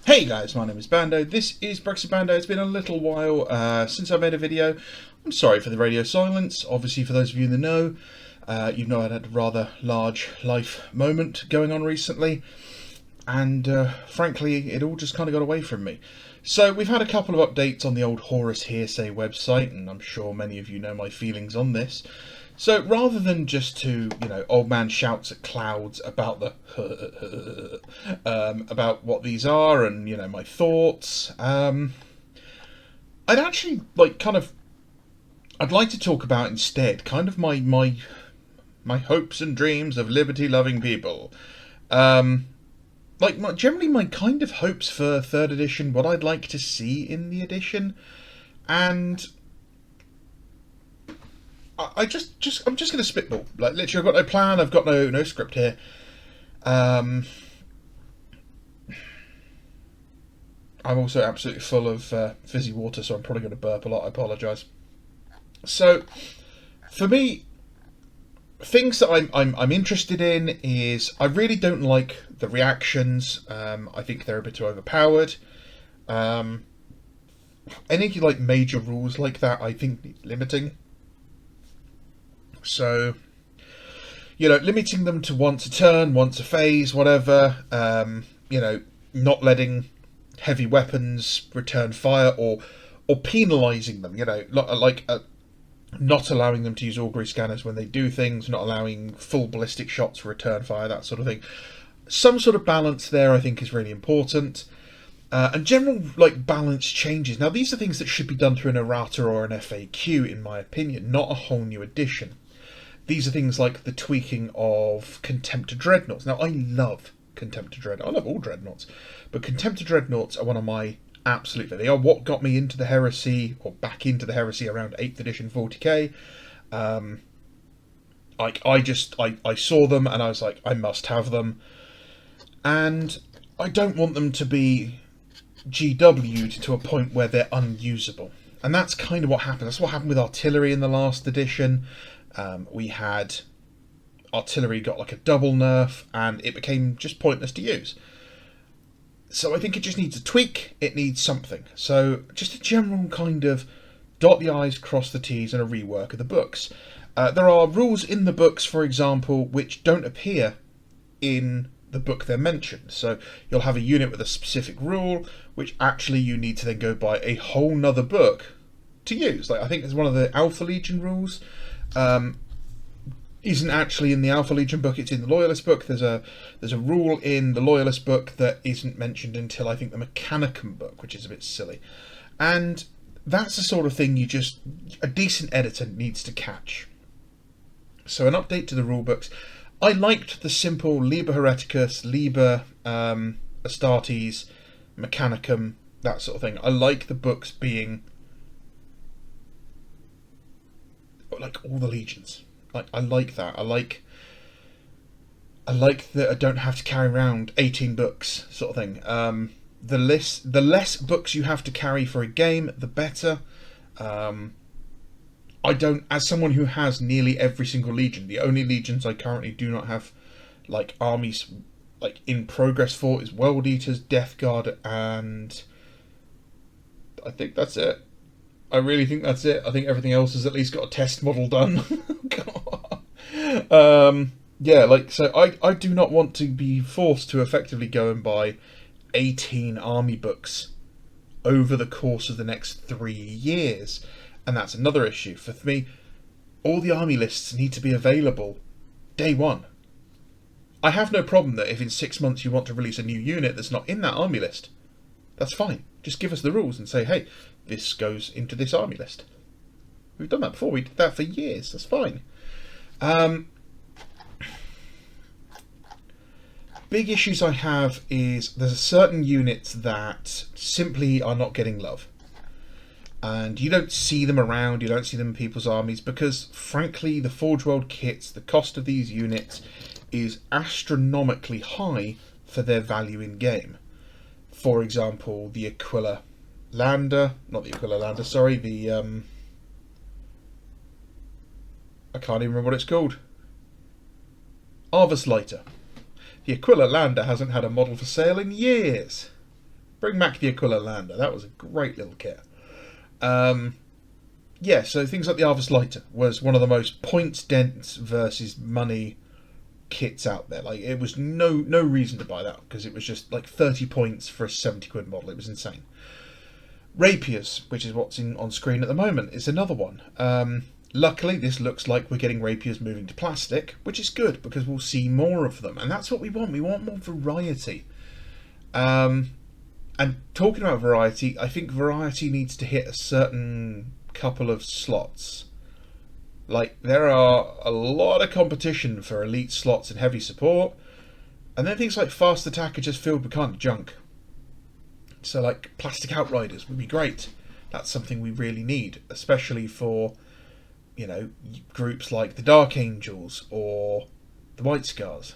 Hey guys, my name is Bando. This is Brexit Bando. It's been a little while since I made a video. I'm sorry for the radio silence. Obviously, for those of you in the know, you know I'd had a rather large life moment going on recently, and frankly, it all just kind of got away from me. So we've had a couple of updates on the old Horus Hearsay website, and I'm sure many of you know my feelings on this. So rather than just to, old man shouts at clouds about the about what these are and my thoughts, I'd actually I'd like to talk about instead kind of my hopes and dreams of liberty-loving people. Um, generally my kind of hopes for third edition, what I'd like to see in the edition, and I'm just going to spitball. Like literally, I've got no plan. I've got no script here. Um, I'm also absolutely full of fizzy water, so I'm probably going to burp a lot. I apologise. So, for me, things that I'm interested in is I really don't like the reactions. I think they're a bit too overpowered. Um, any major rules like that, I think need limiting. So, limiting them to once a turn, once a phase, whatever. Not letting heavy weapons return fire or penalising them. Not allowing them to use augury scanners when they do things, not allowing full ballistic shots return fire, that sort of thing. Some sort of balance there, I think, is really important. And general balance changes. Now, these are things that should be done through an errata or an FAQ, in my opinion, not a whole new edition. These are things like the tweaking of Contemptor Dreadnoughts. Now, I love Contemptor Dreadnoughts. I love all Dreadnoughts. But Contemptor Dreadnoughts are one of my absolute... They are what got me into the Heresy, or back into the Heresy around 8th edition 40k. I saw them and I was like, I must have them. And I don't want them to be GW'd to a point where they're unusable. And that's kind of what happened. That's what happened with artillery in the last edition. We had artillery got a double nerf and it became just pointless to use. So I think it just needs a tweak, it needs something. So just a general kind of dot the I's, cross the T's and a rework of the books. There are rules in the books, for example, which don't appear in the book they're mentioned. So you'll have a unit with a specific rule, which actually you need to then go buy a whole nother book to use. I think it's one of the Alpha Legion rules. Isn't actually in the Alpha Legion book, it's in the Loyalist book. There's a rule in the Loyalist book that isn't mentioned until I think the Mechanicum book, which is a bit silly. And that's the sort of thing a decent editor needs to catch. So an update to the rule books. I liked the simple Liber Hereticus, Liber Astartes, Mechanicum, that sort of thing. I like the books being like all the legions. I like that. I like that I don't have to carry around 18 books, sort of thing. The less books you have to carry for a game, the better. I don't, as someone who has nearly every single legion, the only legions I currently do not have armies in progress for is World Eaters, Death Guard, and I think that's it. I really think that's it. I think everything else has at least got a test model done. So I do not want to be forced to effectively go and buy 18 army books over the course of the next 3 years. And that's another issue. For me, all the army lists need to be available day one. I have no problem that if in 6 months you want to release a new unit that's not in that army list, that's fine. Just give us the rules and say, hey, this goes into this army list. We've done that before. We did that for years. That's fine. Big issues I have is there's certain units that simply are not getting love. And you don't see them around, you don't see them in people's armies because, frankly, the Forge World kits, the cost of these units is astronomically high for their value in game. For example, the Aquila Lander, not the Aquila Lander, sorry, the I can't even remember what it's called. Arvus Lighter. The Aquila Lander hasn't had a model for sale in years. Bring back the Aquila Lander. That was a great little kit. Yeah, so things like the Arvis Lighter was one of the most points dense versus money kits out there. Like, it was no reason to buy that because it was just like 30 points for a 70 quid model. It was insane. Rapiers, which is what's on screen at the moment, is another one. Luckily, this looks like we're getting rapiers moving to plastic, which is good because we'll see more of them, and that's what we want. We want more variety. And talking about variety, I think variety needs to hit a certain couple of slots. Like, there are a lot of competition for elite slots and heavy support, and then things like fast attack are just filled with kind of junk. So, like, plastic outriders would be great. That's something we really need, especially for, you know, groups like the Dark Angels or the White Scars.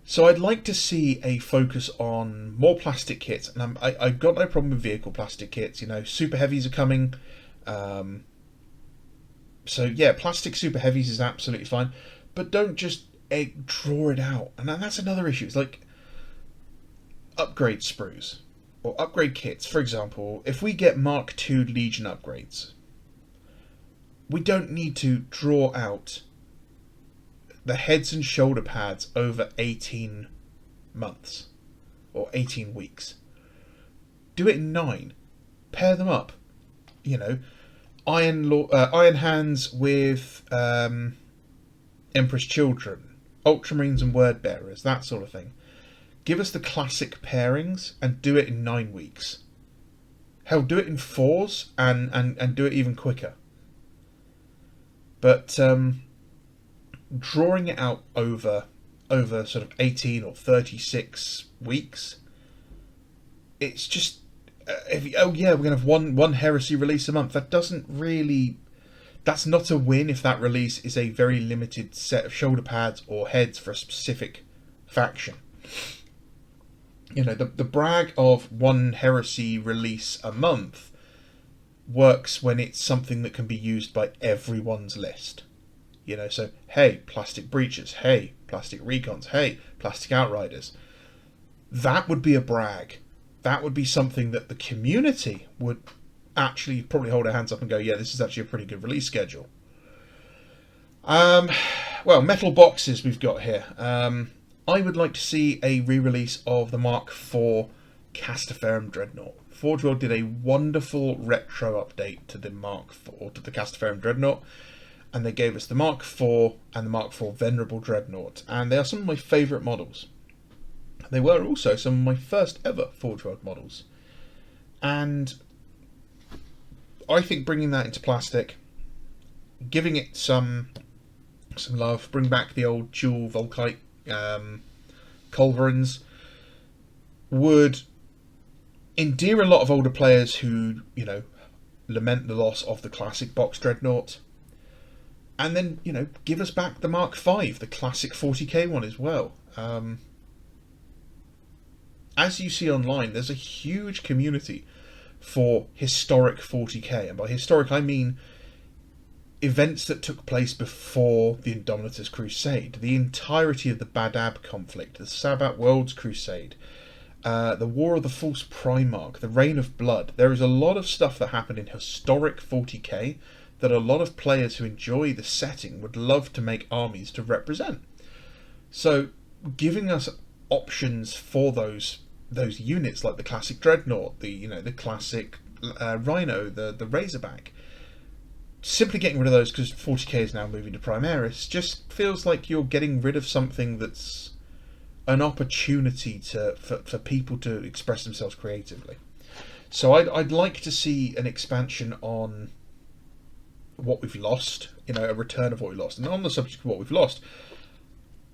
So I'd like to see a focus on more plastic kits, and I've got no problem with vehicle plastic kits. You know, super heavies are coming. So yeah, plastic super heavies is absolutely fine, but don't just draw it out. And that's another issue. It's like upgrade sprues or upgrade kits. For example, if we get Mark II Legion upgrades, we don't need to draw out the heads and shoulder pads over 18 months or 18 weeks. Do it in 9. Pair them up. You know, Iron Hands with Emperor's Children, Ultramarines and Word Bearers, that sort of thing. Give us the classic pairings and do it in 9 weeks. Hell, do it in 4s and do it even quicker. But drawing it out over sort of 18 or 36 weeks, it's just we're gonna have one heresy release a month. That doesn't really, that's not a win if that release is a very limited set of shoulder pads or heads for a specific faction. You know, the brag of one heresy release a month works when it's something that can be used by everyone's list. You know, so, hey, plastic breaches, hey, plastic recons, hey, plastic outriders. That would be a brag. That would be something that the community would actually probably hold their hands up and go, yeah, this is actually a pretty good release schedule. Well, metal boxes we've got here. I would like to see a re-release of the Mark IV Castaferum Dreadnought. Forge World did a wonderful retro update to the Mark IV, to the Castaferum Dreadnought, and they gave us the Mark IV and the Mark IV Venerable Dreadnought, and they are some of my favourite models. They were also some of my first ever Forge World models, and I think bringing that into plastic, giving it some love, bring back the old dual Volkite culverins, would endear a lot of older players who, you know, lament the loss of the classic box Dreadnought. And then, you know, give us back the Mark V, the classic 40k one as well. As you see online, there's a huge community for historic 40k. And by historic, I mean events that took place before the Indomitus Crusade. The entirety of the Badab conflict, the Sabbat Worlds Crusade, the War of the False Primarch, the Reign of Blood. There is a lot of stuff that happened in historic 40k that a lot of players who enjoy the setting would love to make armies to represent. So giving us options for those units, like the classic Dreadnought, the classic Rhino, the Razorback, simply getting rid of those because 40k is now moving to Primaris, just feels like you're getting rid of something that's an opportunity for people to express themselves creatively. So I'd like to see an expansion on what we've lost, you know, a return of what we lost. And on the subject of what we've lost,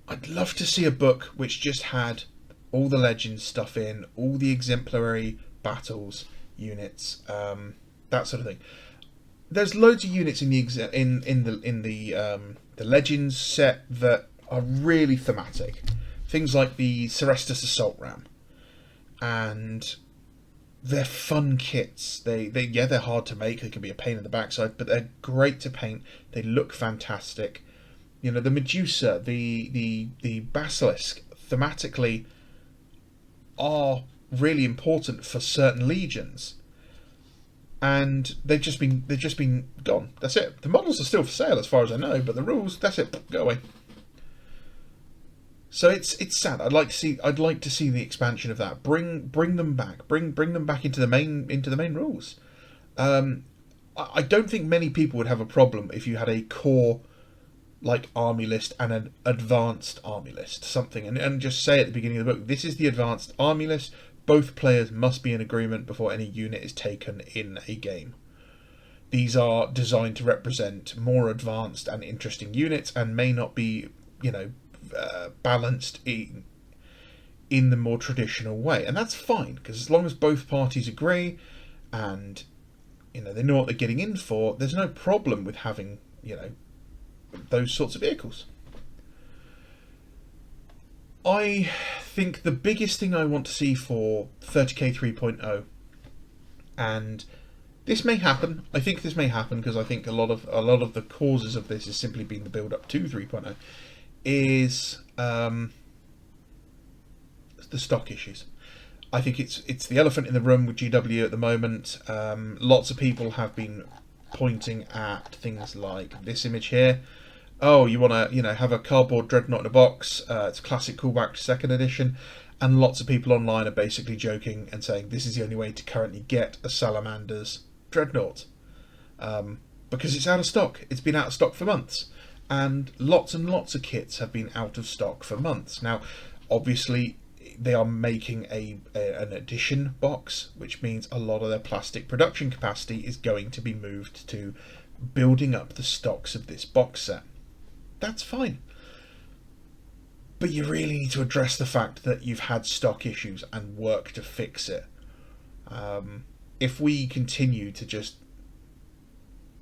I'd love to see a book which just had all the Legends stuff in, all the exemplary battles units, that sort of thing. There's loads of units in the Legends set that are really thematic. Things like the Cerestus Assault Ram, and they're fun kits. They're hard to make. They can be a pain in the backside, but they're great to paint. They look fantastic. You know, the Medusa, the Basilisk, thematically are really important for certain legions, and they've just been gone. That's it. The models are still for sale as far as I know, but the rules, that's it, go away. So it's sad. I'd like to see the expansion of that. Bring them back. Bring them back into the main rules. I don't think many people would have a problem if you had a core like army list and an advanced army list, something, and just say at the beginning of the book, this is the advanced army list. Both players must be in agreement before any unit is taken in a game. These are designed to represent more advanced and interesting units, and may not be, balanced in the more traditional way, and that's fine, because as long as both parties agree and they know what they're getting in for, there's no problem with having those sorts of vehicles. I think the biggest thing I want to see for 30k 3.0, and this may happen. I think this may happen because I think a lot of the causes of this is simply been the build up to 3.0, is the stock issues. I think it's the elephant in the room with GW at the moment. Lots of people have been pointing at things like this image here. Oh, you want to have a cardboard dreadnought in a box. It's a classic callback to second edition, and lots of people online are basically joking and saying this is the only way to currently get a Salamander's dreadnought, because it's out of stock. It's been out of stock for months, and lots of kits have been out of stock for months. Now, obviously, they are making an edition box, which means a lot of their plastic production capacity is going to be moved to building up the stocks of this box set. That's fine. But you really need to address the fact that you've had stock issues and work to fix it. If we continue to just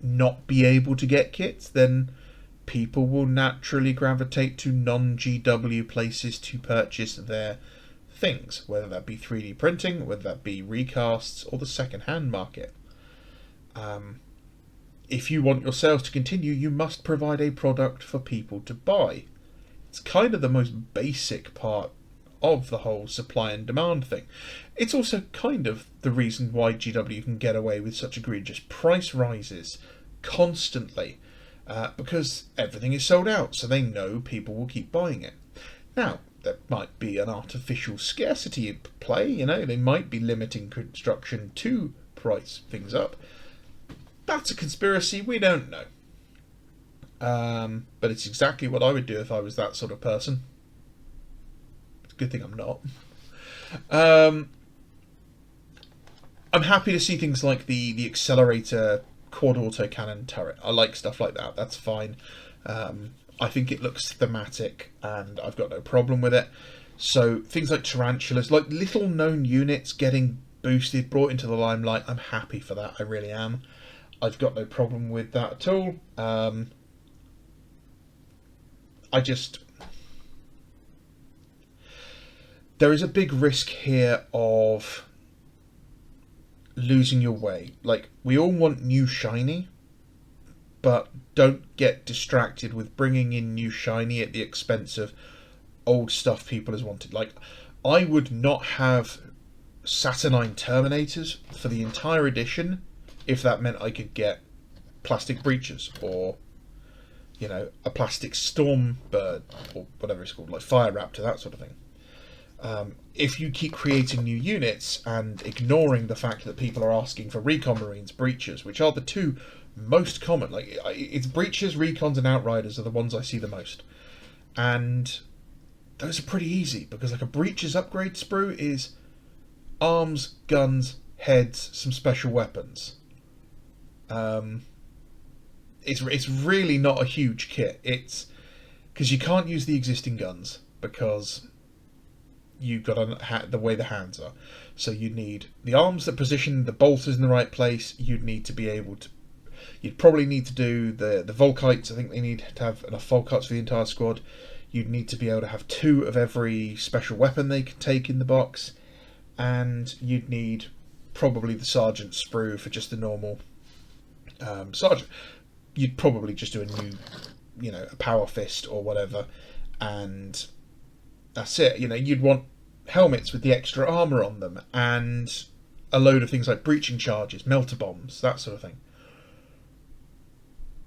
not be able to get kits, then people will naturally gravitate to non-GW places to purchase their things, whether that be 3D printing, whether that be recasts, or the second-hand market. If you want your sales to continue, you must provide a product for people to buy. It's kind of the most basic part of the whole supply and demand thing. It's also kind of the reason why GW can get away with such egregious price rises constantly, because everything is sold out, so they know people will keep buying it. Now, there might be an artificial scarcity in play, they might be limiting construction to price things up. That's a conspiracy, we don't know. But it's exactly what I would do if I was that sort of person. It's a good thing I'm not. I'm happy to see things like the accelerator quad autocannon turret. I like stuff like that, that's fine. I think it looks thematic and I've got no problem with it. So things like tarantulas, like little known units getting boosted, brought into the limelight, I'm happy for that, I really am. I've got no problem with that at all. There is a big risk here of losing your way. Like, we all want new shiny, but don't get distracted with bringing in new shiny at the expense of old stuff people has wanted. Like, I would not have Saturnine Terminators for the entire edition if that meant I could get plastic breaches or, a plastic Stormbird or whatever it's called, like Fire Raptor, that sort of thing. If you keep creating new units and ignoring the fact that people are asking for Recon Marines, breaches, which are the two most common, like it's breaches, recons, and outriders are the ones I see the most, and those are pretty easy because like a breaches upgrade sprue is arms, guns, heads, some special weapons. It's really not a huge kit. It's because you can't use the existing guns because you've got the way the hands are. So you need the arms that position the bolters in the right place. You'd need to be able to. You'd probably need to do the Volkites. I think they need to have enough Volkites for the entire squad. You'd need to be able to have 2 of every special weapon they can take in the box, and you'd need probably the Sergeant sprue for just the normal Sergeant. You'd probably just do a new, a Power Fist or whatever, and that's it. You'd want helmets with the extra armour on them, and a load of things like breaching charges, melter bombs, that sort of thing.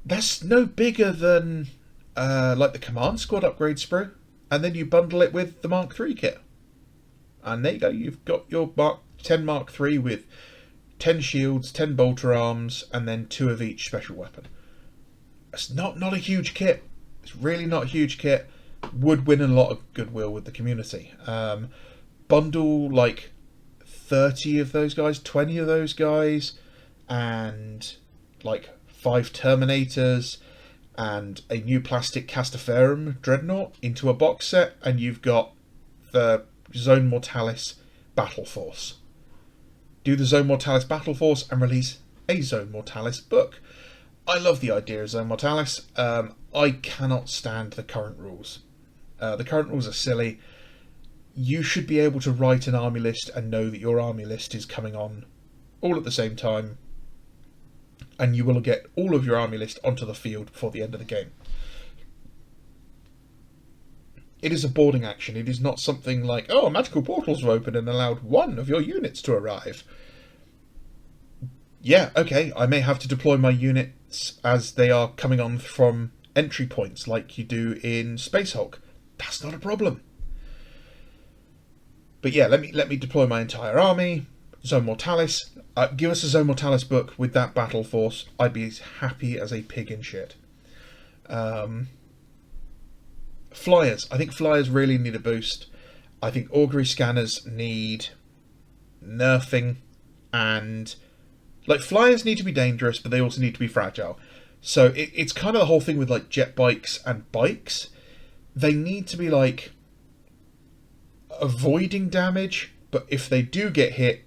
That's no bigger than like the Command Squad upgrade sprue, and then you bundle it with the Mark III kit. And there you go, you've got your Mark 10 Mark III with 10 shields, 10 bolter arms, and then 2 of each special weapon. It's not a huge kit. It's really not a huge kit. Would win a lot of goodwill with the community. Bundle like 30 of those guys, 20 of those guys, and like 5 Terminators and a new plastic Castaferum Dreadnought into a box set, and you've got the Zone Mortalis Battle Force. Do the Zone Mortalis Battle Force and release a Zone Mortalis book. I love the idea of Zone Mortalis. I cannot stand the current rules. The current rules are silly. You should be able to write an army list and know that your army list is coming on all at the same time, and you will get all of your army list onto the field before the end of the game. It is a boarding action. It is not something like, oh, magical portals were open and allowed one of your units to arrive. Yeah, okay, I may have to deploy my units as they are coming on from entry points like you do in Space Hulk. That's not a problem. But yeah, let me deploy my entire army. Zone Mortalis. Give us a Zone Mortalis book with that battle force. I'd be as happy as a pig in shit. Flyers. I think flyers really need a boost. I think augury scanners need nerfing, and like flyers need to be dangerous, but they also need to be fragile. So it's kind of the whole thing with like jet bikes and bikes. They need to be like avoiding damage, but if they do get hit,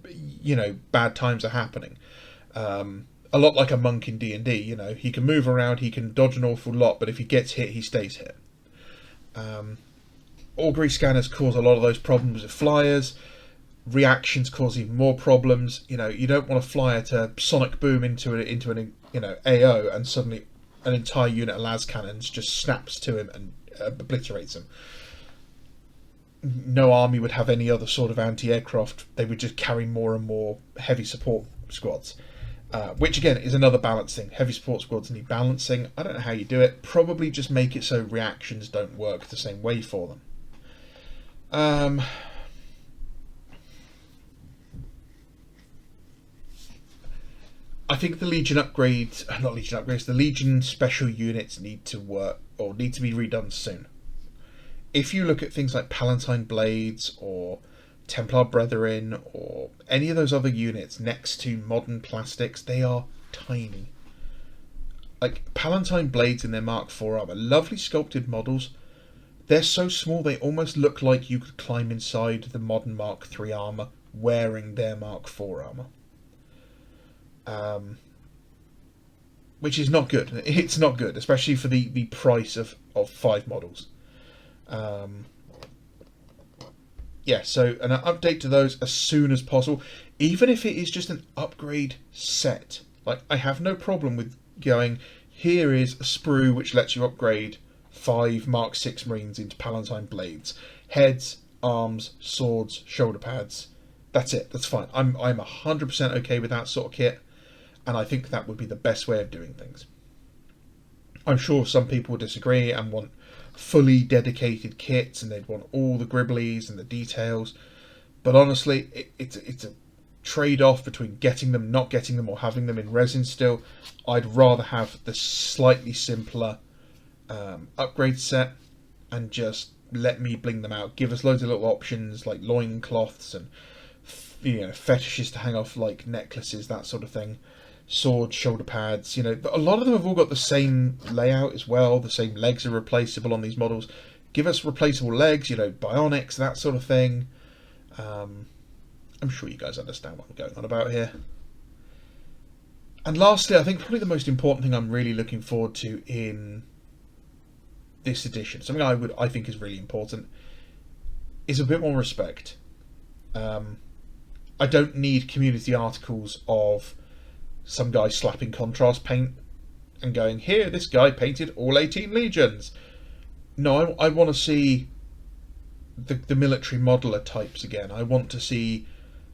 you know, bad times are happening. A lot like a monk in D&D, you know, he can move around, he can dodge an awful lot, but if he gets hit, he stays hit. Augury scanners cause a lot of those problems with flyers. Reactions cause even more problems. You know, you don't want a flyer to sonic boom into an AO, and suddenly an entire unit of las cannons just snaps to him and obliterates him. No army would have any other sort of anti-aircraft. They would just carry more and more heavy support squads. Which again is another balancing. Heavy support squads need balancing. I don't know how you do it. Probably just make it so reactions don't work the same way for them. I think the Legion upgrades, the Legion special units need to work, or need to be redone soon. If you look at things like Palatine Blades or Templar Brethren or any of those other units next to modern plastics, they are tiny. Like Palatine Blades in their Mark IV armor, lovely sculpted models. They're so small they almost look like you could climb inside the modern Mark III armor wearing their Mark IV armor. Which is not good. It's not good, especially for the price of 5 models. Yeah, so an update to those as soon as possible, even if it is just an upgrade set. Like, I have no problem with going, here is a sprue which lets you upgrade 5 Mark VI Marines into Palatine Blades. Heads, arms, swords, shoulder pads. That's it, that's fine. I'm 100% okay with that sort of kit, and I think that would be the best way of doing things. I'm sure some people will disagree and want fully dedicated kits, and they'd want all the gribblies and the details, but honestly it's a trade-off between getting them, not getting them, or having them in resin still. I'd rather have the slightly simpler upgrade set and just let me bling them out. Give us loads of little options like loincloths and fetishes to hang off like necklaces, that sort of thing. Swords, shoulder pads, but a lot of them have all got the same layout as well. The same legs are replaceable on these models. Give us replaceable legs, bionics, that sort of thing. I'm sure you guys understand what I'm going on about here. And lastly, I think probably the most important thing I'm really looking forward to in this edition, something I think is really important, is a bit more respect. I don't need community articles of some guy slapping contrast paint and going, here, this guy painted all 18 legions. No, I want to see the military modeler types again. I want to see,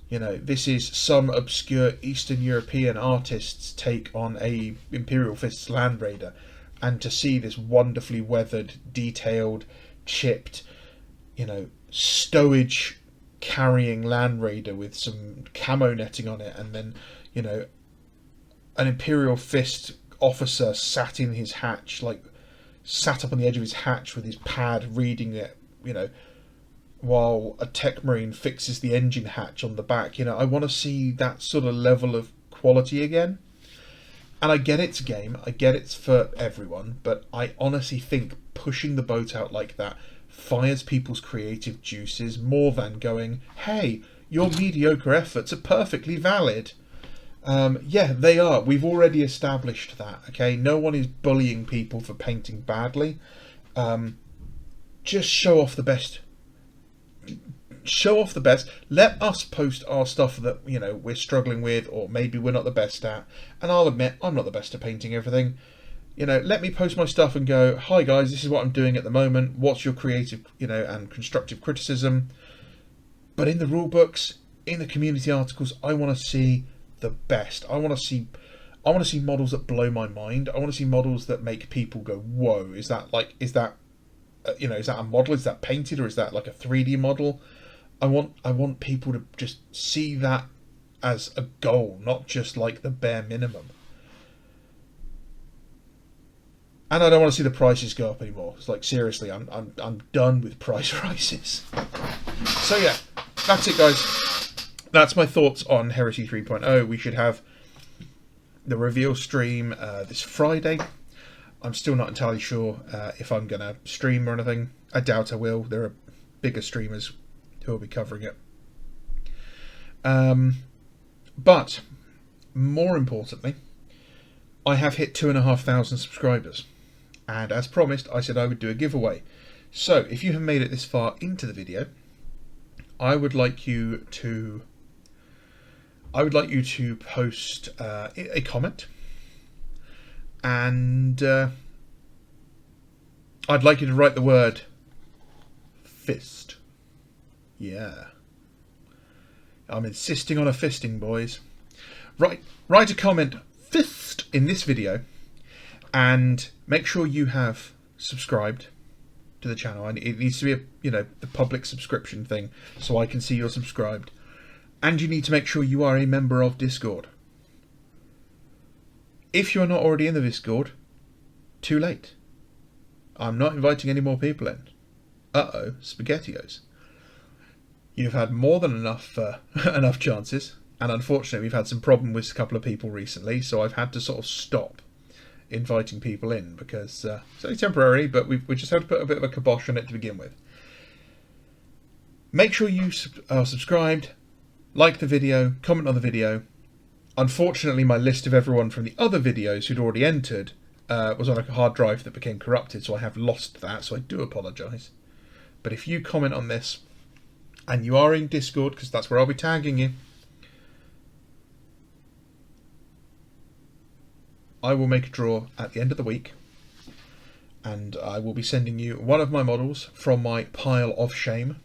you know, this is some obscure Eastern European artist's take on a Imperial Fist's Land Raider, and to see this wonderfully weathered, detailed, chipped, you know, stowage carrying Land Raider with some camo netting on it, and then, you know, an Imperial Fist officer sat in his hatch, like sat up on the edge of his hatch with his pad reading it, you know, while a tech marine fixes the engine hatch on the back. You know, I want to see that sort of level of quality again. And I get it's a game, I get it's for everyone, but I honestly think pushing the boat out like that fires people's creative juices more than going, hey, your mediocre efforts are perfectly valid. Yeah, they are. We've already established that, okay? No one is bullying people for painting badly. Just show off the best. Show off the best. Let us post our stuff that, you know, we're struggling with, or maybe we're not the best at. And I'll admit, I'm not the best at painting everything. You know, let me post my stuff and go, hi guys, this is what I'm doing at the moment. What's your creative, you know, and constructive criticism? But in the rule books, in the community articles, I want to see the best. I want to see models that blow my mind. I want to see models that make people go, whoa, is that you know, is that a model? Is that painted, or is that like a 3D model? I want people to just see that as a goal, not just like the bare minimum. And I don't want to see the prices go up anymore. It's like, seriously, I'm done with price rises. So yeah, that's it, guys. That's my thoughts on Heresy 3.0. We should have the reveal stream this Friday. I'm still not entirely sure if I'm going to stream or anything. I doubt I will. There are bigger streamers who will be covering it. But more importantly, I have hit 2,500 subscribers. And as promised, I said I would do a giveaway. So if you have made it this far into the video, I would like you to post a comment, and I'd like you to write the word fist. Yeah, I'm insisting on a fisting, boys. Write a comment fist in this video, and make sure you have subscribed to the channel. And it needs to be the public subscription thing, so I can see you're subscribed. And you need to make sure you are a member of Discord. If you're not already in the Discord, too late. I'm not inviting any more people in. Uh-oh, SpaghettiOs. You've had more than enough chances, and unfortunately we've had some problem with a couple of people recently, so I've had to sort of stop inviting people in, because it's only temporary, but we just had to put a bit of a kibosh on it to begin with. Make sure you are subscribed, like the video, comment on the video. Unfortunately, my list of everyone from the other videos who'd already entered was on a hard drive that became corrupted, so I have lost that, so I do apologise. But if you comment on this, and you are in Discord, because that's where I'll be tagging you, I will make a draw at the end of the week, and I will be sending you one of my models from my pile of shame.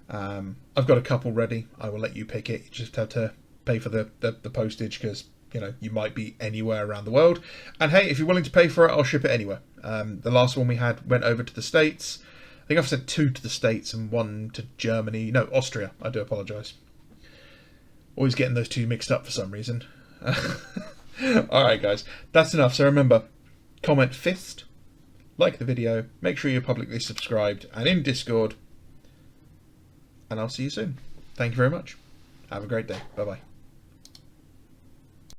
I've got a couple ready. I will let you pick it. You just have to pay for the postage, because you might be anywhere around the world. And hey, if you're willing to pay for it, I'll ship it anywhere. The last one we had went over to the States. I think I've sent 2 to the States and 1 to Germany. No, Austria. I do apologise. Always getting those 2 mixed up for some reason. Alright guys, that's enough. So remember, comment fist, like the video, make sure you're publicly subscribed and in Discord, and I'll see you soon. Thank you very much. Have a great day. Bye bye.